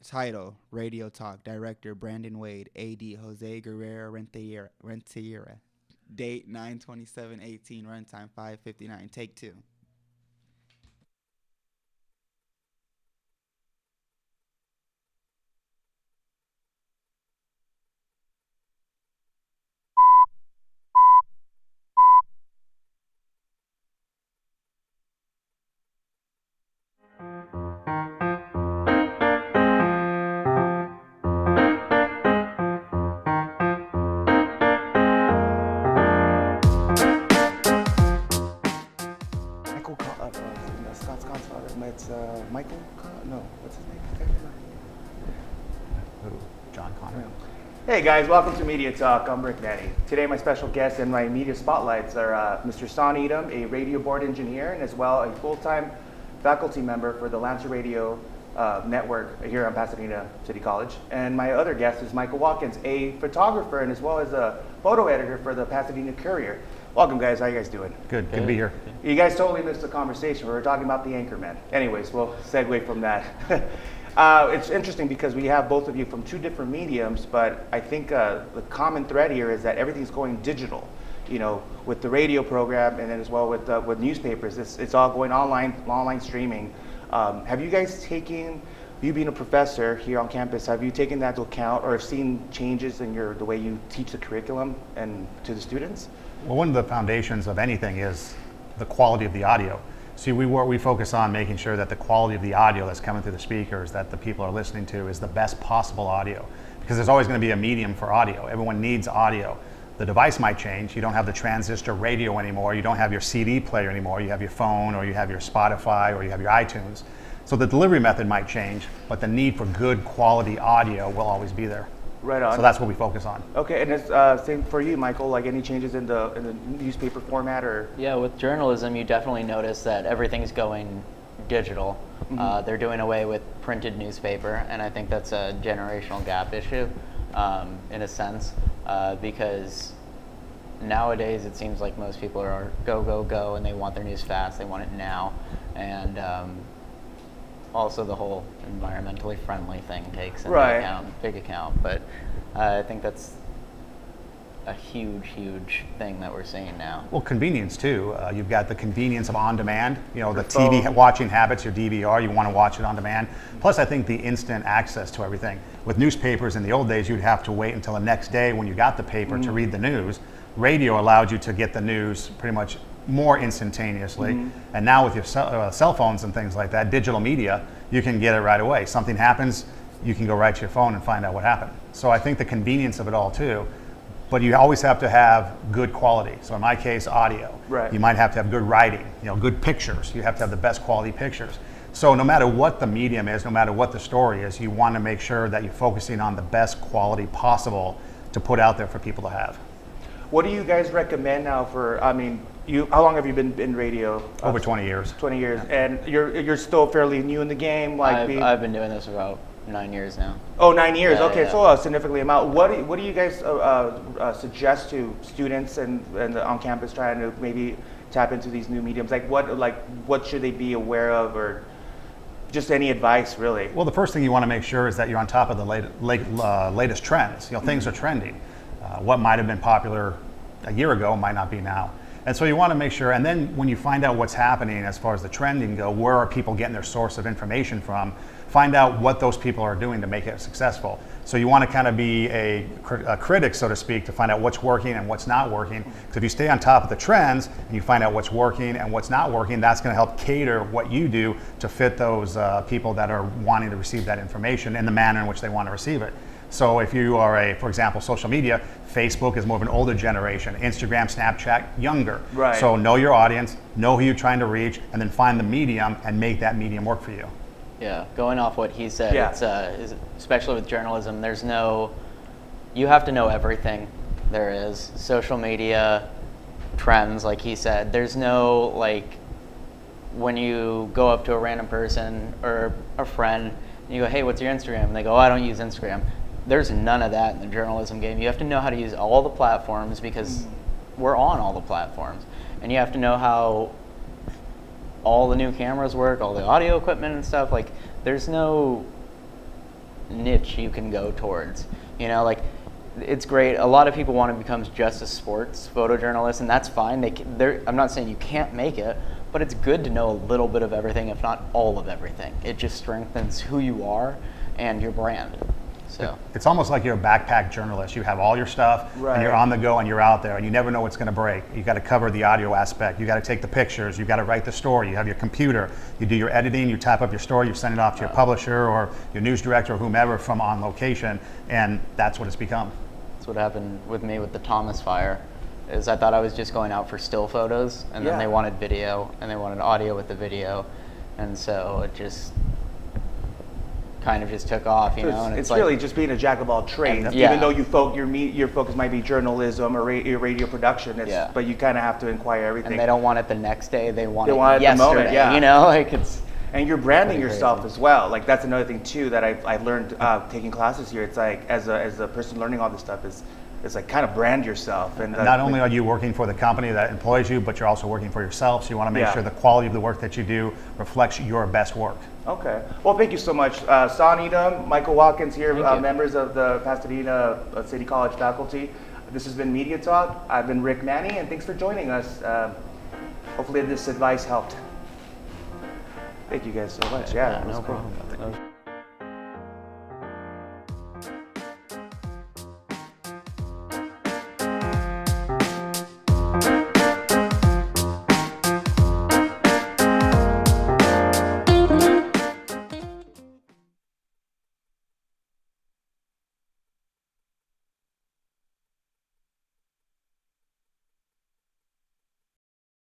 Title: Radio Talk. Director: Brandon Wade. AD: Jose Guerrero Renteria. Date: 9/27/18. Runtime: 5:59. Take two. Michael, Scott's godfather met Michael. No, what's his name? Who? John Connor. Hey guys, welcome to Media Talk. I'm Rick Netty. Today my special guests and my media spotlights are Mr. Son Edom, a radio board engineer, and as well a full-time faculty member for the Lancer Radio Network here on Pasadena City College. And my other guest is Michael Watkins, a photographer and as well as a photo editor for the Pasadena Courier. Welcome guys, how you guys doing? Good to be here. You guys totally missed the conversation. We were talking about the Anchorman. Anyways, we'll segue from that. It's interesting because we have both of you from two different mediums, but I think the common thread here is that everything's going digital. You know, with the radio program and then as well with newspapers, it's all going online streaming. Have you guys taken, you being a professor here on campus, have you taken that into account or seen changes in the way you teach the curriculum and to the students? Well, one of the foundations of anything is the quality of the audio. See, we focus on making sure that the quality of the audio that's coming through the speakers that the people are listening to is the best possible audio, because there's always going to be a medium for audio. Everyone needs audio. The device might change. You don't have the transistor radio anymore. You don't have your CD player anymore. You have your phone, or you have your Spotify, or you have your iTunes. So the delivery method might change, but the need for good quality audio will always be there. Right on. So that's what we focus on. Okay, and it's same for you, Michael. Like any changes in the newspaper format or? Yeah, with journalism, you definitely notice that everything's going digital. They're doing away with printed newspaper, and I think that's a generational gap issue, in a sense, because nowadays it seems like most people are go, go, go, and they want their news fast. They want it now, and also the whole environmentally friendly thing takes into account, big account. But I think that's a huge thing that we're seeing now. Well, convenience too. You've got the convenience of on demand, you know, the Your TV phone. watching habits, your DVR, you want to watch it on demand. Plus, I think the instant access to everything. With newspapers in the old days, you'd have to wait until the next day when you got the paper to read the news. Radio allowed you to get the news pretty much more instantaneously. And now with your cell phones and things like that, digital media, you can get it right away. Something happens, you can go right to your phone and find out what happened. So I think the convenience of it all too, but you always have to have good quality. So in my case, audio. Right. You might have to have good writing, you know, good pictures. You have to have the best quality pictures. So no matter what the medium is, no matter what the story is, you want to make sure that you're focusing on the best quality possible to put out there for people to have. What do you guys recommend now for? I mean, how long have you been in radio? Over 20 years. 20 years, and you're still fairly new in the game. Like I've been doing this for about 9 years now. Oh, 9 years. Yeah, Okay, yeah. so a significant amount. What do you guys suggest to students and on campus trying to maybe tap into these new mediums? What should they be aware of, or just any advice really? Well, the first thing you want to make sure is that you're on top of the latest trends. You know, things are trending. What might have been popular a year ago might not be now. And so you want to make sure, and then when you find out what's happening as far as the trending go, where are people getting their source of information from, find out what those people are doing to make it successful. So you want to kind of be a critic, so to speak, to find out what's working and what's not working. Because if you stay on top of the trends and you find out what's working and what's not working, that's going to help cater what you do to fit those people that are wanting to receive that information in the manner in which they want to receive it. So if you are for example, social media, Facebook is more of an older generation, Instagram, Snapchat, younger. Right. So know your audience, know who you're trying to reach, and then find the medium and make that medium work for you. Yeah, going off what he said, Yeah. it's especially with journalism, you have to know everything there is. Social media, trends, like he said. There's no, like, when you go up to a random person or a friend, and you go, hey, what's your Instagram? And they go, oh, I don't use Instagram. There's none of that in the journalism game. You have to know how to use all the platforms because we're on all the platforms. And you have to know how all the new cameras work, all the audio equipment and stuff. Like, there's no niche you can go towards. You know, like it's great. A lot of people want to become just a sports photojournalist, and that's fine. I'm not saying you can't make it, but it's good to know a little bit of everything, if not all of everything. It just strengthens who you are and your brand. So it's almost like you're a backpack journalist. You have all your stuff, Right. and you're on the go, and you're out there, and you never know what's going to break. You got to cover the audio aspect. You got to take the pictures. You got to write the story. You have your computer. You do your editing. You type up your story. You send it off to your publisher or your news director or whomever from on location, and that's what it's become. that's what happened with me with the Thomas fire. Is I thought I was just going out for still photos, and then Yeah. they wanted video, and they wanted audio with the video, and so it just kind of just took off, you So know. And it's like, really just being a jack of all trades. And- yeah. Even though your focus might be journalism or your radio production, Yeah. but you kind of have to inquire everything. and they don't want it the next day; they want They it want it at the yesterday. moment, yeah. You know, like it's And you're branding Pretty yourself crazy. as well. Like that's another thing too that I've learned taking classes here. It's like as a person learning all this stuff is it's like kind of brand yourself. And Not only are you working for the company that employs you, but you're also working for yourself. So you want to make Yeah. sure the quality of the work that you do reflects your best work. Okay. Well, thank you so much, Son Edom, Michael Watkins here, Thank you. members of the Pasadena City College faculty. This has been Media Talk. I've been Rick Manny, and thanks for joining us. Hopefully this advice helped. Thank you guys so much. Yeah, Yeah, it was no cool. problem.